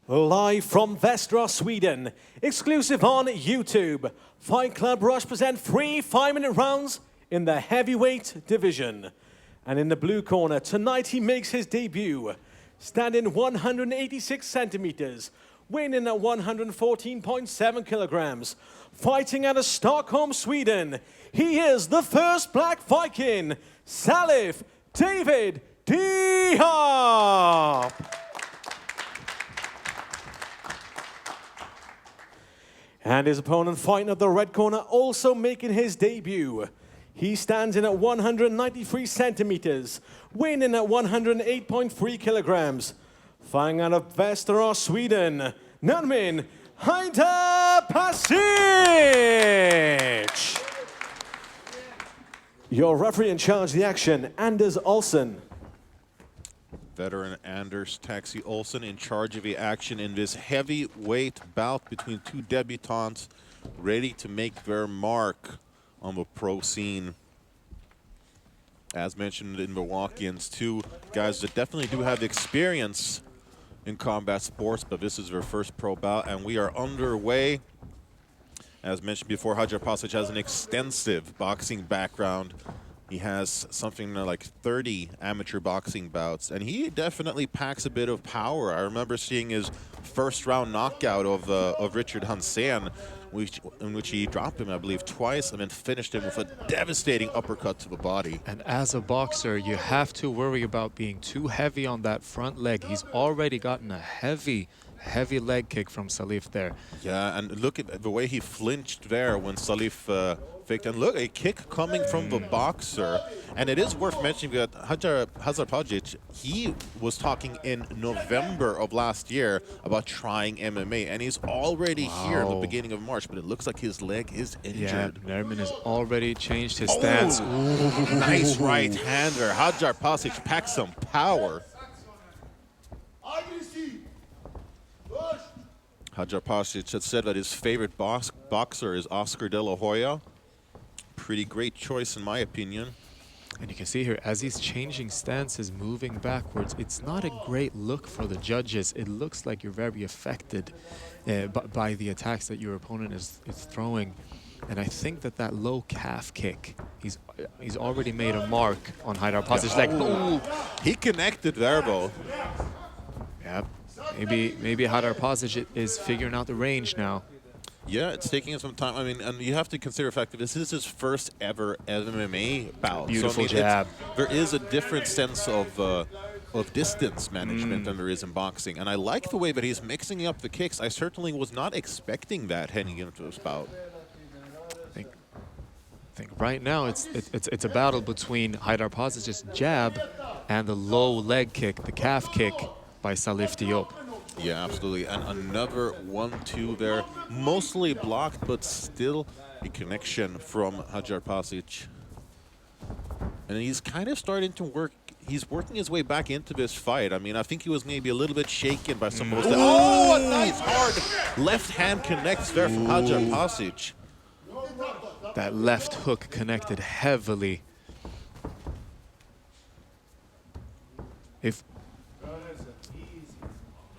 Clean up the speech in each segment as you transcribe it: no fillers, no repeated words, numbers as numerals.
Live from Västra, Sweden, exclusive on YouTube, Fight Club Rush present 3 5-minute rounds in the heavyweight division. And in the blue corner, tonight he makes his debut, standing 186 centimeters, weighing at 114.7 kilograms, fighting out of Stockholm, Sweden. He is the first black Viking, Salif David Diop. And his opponent fighting at the red corner, also making his debut. He stands in at 193 centimeters, weighing in at 108.3 kilograms. Fighting out of Västra, Sweden, Nermin Hajdarpasic. Your referee in charge of the action, Anders Olsen. Veteran Anders Taxi Olsen in charge of the action in this heavyweight bout between two debutants ready to make their mark on the pro scene. As mentioned in Milwaukee, two guys that definitely do have experience in combat sports, but this is their first pro bout, and we are underway. As mentioned before, Hajdarpasic has an extensive boxing background. He has something like 30 amateur boxing bouts, and he definitely packs a bit of power. I remember seeing his first-round knockout of Richard Hansen, in which he dropped him, I believe, twice, and then finished him with a devastating uppercut to the body. And as a boxer, you have to worry about being too heavy on that front leg. He's already gotten a heavy leg kick from Salif there. Yeah, and look at the way he flinched there when Salif faked. And look, a kick coming from the boxer. And it is worth mentioning that Hajdarpasic, he was talking in November of last year about trying MMA, and he's already here in the beginning of March, but it looks like his leg is injured. Yeah, Nermin has already changed his stance. Nice right-hander. Hajdarpasic packs some power. Hajdarpasic had said that his favorite boxer is Oscar De La Hoya. Pretty great choice in my opinion. And you can see here, as he's changing stances, moving backwards, it's not a great look for the judges. It looks like you're very affected by the attacks that your opponent is throwing. And I think that low calf kick, he's already made a mark on Hajdarpasic's leg. Ooh, he connected there, though. Yeah. Maybe Hajdarpasic is figuring out the range now. Yeah, it's taking him some time. I mean, and you have to consider the fact that this is his first ever MMA bout. Beautiful so, I mean, jab. There is a different sense of distance management than there is in boxing. And I like the way that he's mixing up the kicks. I certainly was not expecting that heading into this bout. I think right now it's a battle between Hajdarpasic's jab and the low leg kick, the calf kick by Salif Diop. Yeah, absolutely. And another 1-2 there. Mostly blocked, but still a connection from Hajdarpasic. And he's kind of starting to work. He's working his way back into this fight. I mean, I think he was maybe a little bit shaken by some of those. Oh, a nice hard left hand connects there from Hajdarpasic. That left hook connected heavily.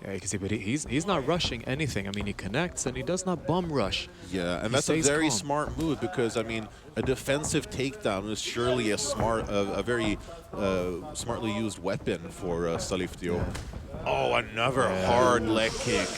Yeah, you can see, but he's not rushing anything. I mean, he connects and he does not bum rush. Yeah, and that's a very smart move because, I mean, a defensive takedown is surely a very smartly used weapon for Salif Diop. Yeah. Oh, another hard leg kick.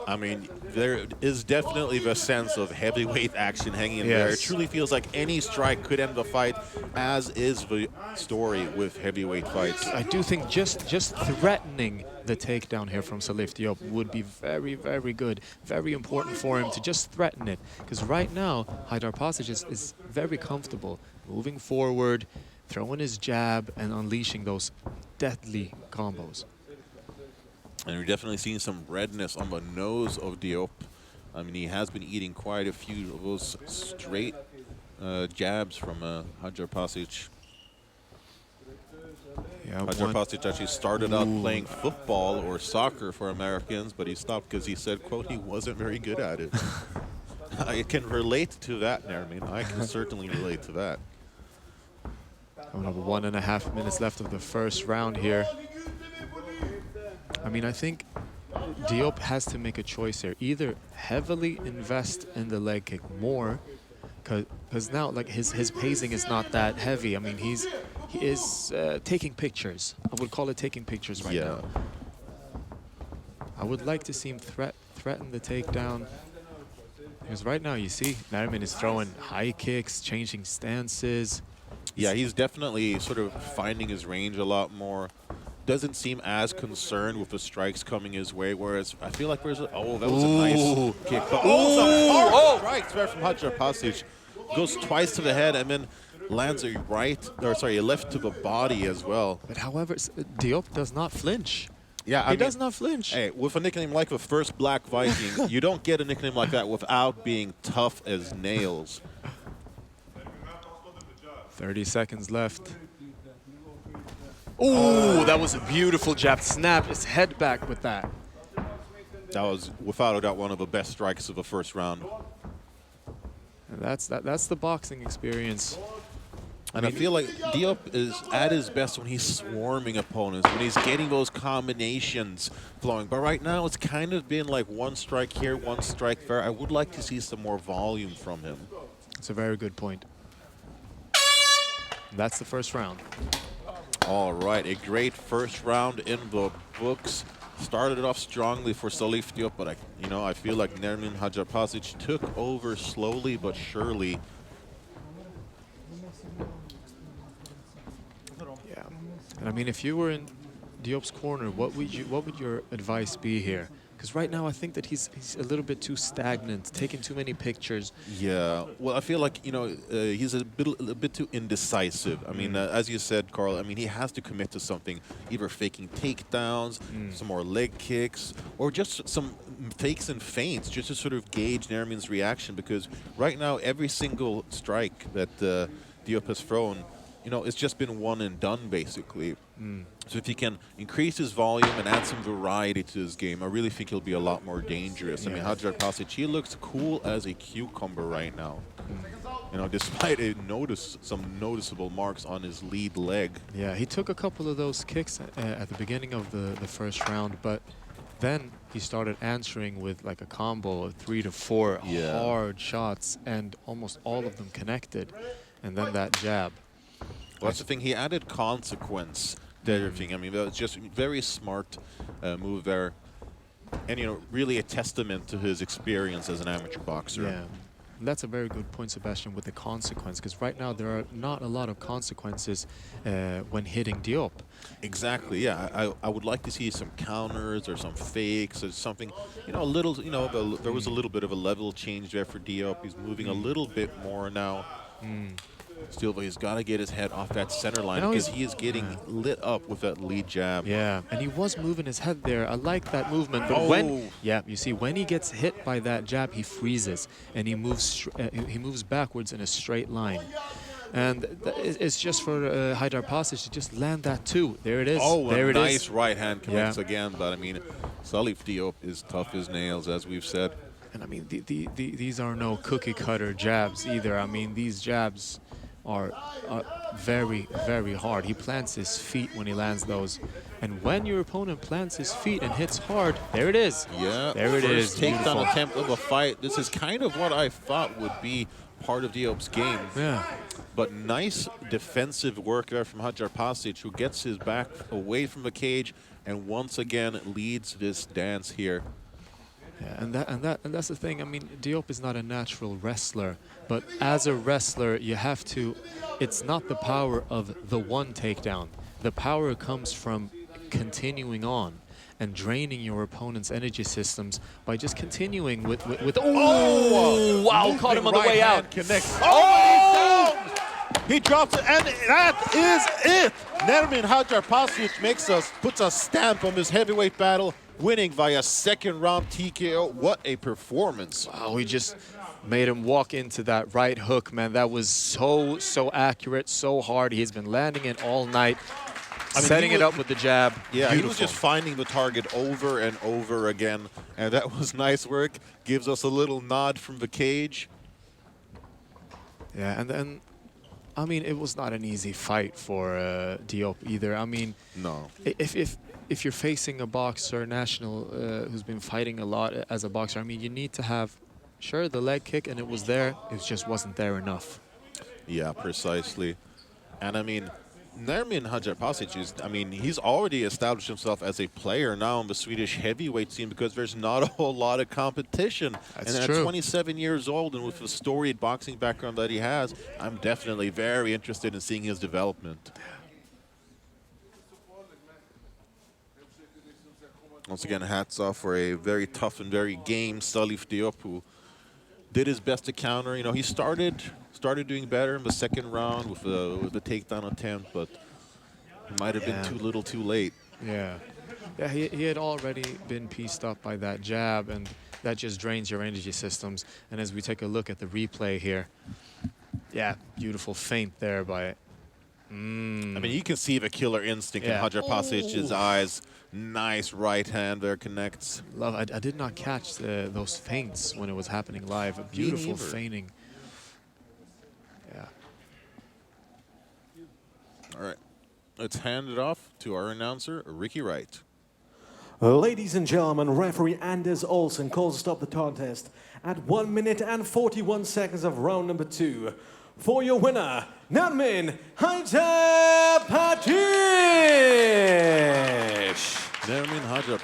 I mean, there is definitely the sense of heavyweight action hanging in there. It truly feels like any strike could end the fight, as is the story with heavyweight fights. I do think just threatening the takedown here from Salif Diop would be very, very good. Very important for him to just threaten it. Because right now, Hajdarpasic is very comfortable moving forward, throwing his jab, and unleashing those deadly combos. And we're definitely seeing some redness on the nose of Diop. I mean, he has been eating quite a few of those straight jabs from Hajdarpasic. Yeah, Hajdarpasic actually started out playing football or soccer for Americans, but he stopped because he said, quote, he wasn't very good at it. I can relate to that, Nermin. I can certainly relate to that. Coming up 1.5 minutes left of the first round here. I mean, I think Diop has to make a choice here. Either heavily invest in the leg kick more, because now like his pacing is not that heavy. I mean, he is taking pictures. I would call it taking pictures right now. I would like to see him threaten the takedown. Because right now you see Nermin is throwing high kicks, changing stances. Yeah, he's definitely sort of finding his range a lot more. Doesn't seem as concerned with the strikes coming his way, whereas I feel like there's a, oh, that was a nice kick. But some hard strikes there from Hajdarpasic. Goes twice to the head and then lands a a left to the body as well. But however, Diop does not flinch. Yeah, he does not flinch. Hey, with a nickname like the First Black Viking, you don't get a nickname like that without being tough as nails. 30 seconds left. Oh, that was a beautiful jab. Snap his head back with that. That was, without a doubt, one of the best strikes of the first round. And that's the boxing experience. And I feel like Diop is at his best when he's swarming opponents, when he's getting those combinations flowing. But right now, it's kind of been like one strike here, one strike there. I would like to see some more volume from him. It's a very good point. And that's the first round. All right, a great first round in the books. Started it off strongly for Salif Diop, but I feel like Nermin Hajdarpasic took over slowly but surely. Yeah, and I mean, if you were in Diop's corner, what would your advice be here? Because right now, I think that he's a little bit too stagnant, taking too many pictures. Yeah, well, I feel like he's a bit too indecisive. I mean, as you said, Carl, I mean, he has to commit to something, either faking takedowns, some more leg kicks, or just some fakes and feints, just to sort of gauge Nermin's reaction. Because right now, every single strike that Diop has thrown, it's just been one and done, basically. So if he can increase his volume and add some variety to his game, I really think he'll be a lot more dangerous. I mean, Hajdarpasic, he looks cool as a cucumber right now. Despite some noticeable marks on his lead leg. Yeah, he took a couple of those kicks at the beginning of the first round, but then he started answering with like a combo of 3 to 4 hard shots, and almost all of them connected. And then that jab. Well, that's the thing. He added consequence to everything. I mean, that was just a very smart move there. And, really a testament to his experience as an amateur boxer. Yeah, and that's a very good point, Sebastian, with the consequence. Because right now, there are not a lot of consequences when hitting Diop. Exactly, yeah. I would like to see some counters or some fakes or something. A little, there was a little bit of a level change there for Diop. He's moving a little bit more now. Still, but he's got to get his head off that center line because he is getting lit up with that lead jab. Yeah, and he was moving his head there. I like that movement. But you see, when he gets hit by that jab, he freezes and he moves backwards in a straight line. And it's just for Hajdarpasic to just land that too. There it is. Oh, there a it nice is. right hand connects again. But I mean, Salif Diop is tough as nails, as we've said. And I mean, these are no cookie cutter jabs either. I mean, these jabs are very, very hard. He plants his feet when he lands those. And when your opponent plants his feet and hits hard, there it is. Yeah, there it is. Takedown attempt of a fight. This is kind of what I thought would be part of Diop's game. Yeah. But nice defensive work there from Hajdarpasic, who gets his back away from the cage and once again leads this dance here. Yeah, and that's the thing. I mean, Diop is not a natural wrestler, but as a wrestler, you have to. It's not the power of the one takedown. The power comes from continuing on and draining your opponent's energy systems by just continuing with oh wow! Caught him on the way out. Connects. Oh! He drops it, and that is it. Nermin Hajdarpasic puts a stamp on this heavyweight battle, winning via second round TKO. What a performance. Wow, he just made him walk into that right hook, man. That was so accurate, so hard. He's been landing it all night, setting it up with the jab. Yeah, he was just finding the target over and over again, and that was nice work. Gives us a little nod from the cage. Yeah, and then I mean, it was not an easy fight for Diop either. I mean, No. If you're facing a boxer, national, who's been fighting a lot as a boxer, I mean, you need to have, sure, the leg kick, and it was there. It just wasn't there enough. Yeah, precisely. And I mean, Nermin Hajdarpasic is, I mean, he's already established himself as a player now on the Swedish heavyweight scene because there's not a whole lot of competition. That's and true. at 27 years old and with the storied boxing background that he has, I'm definitely very interested in seeing his development. Once again, hats off for a very tough and very game Salif Diop, who did his best to counter. You know, he started doing better in the second round with the takedown attempt, but he might have been too little too late. Yeah. Yeah, he had already been pieced up by that jab, and that just drains your energy systems. And as we take a look at the replay here, yeah, beautiful feint there by... I mean, you can see the killer instinct in Yeah. Hajdarpasic's eyes. Nice right hand there connects. Love. I did not catch those feints when it was happening live. A beautiful neither. feigning. Yeah. All right, let's hand it off to our announcer, Ricky Wright. Ladies and gentlemen, referee Anders Olsen calls to stop the contest at 1 minute and 41 seconds of round number 2. For your winner, Nermin Hajdarpasic. Nermin Hajdarpasic.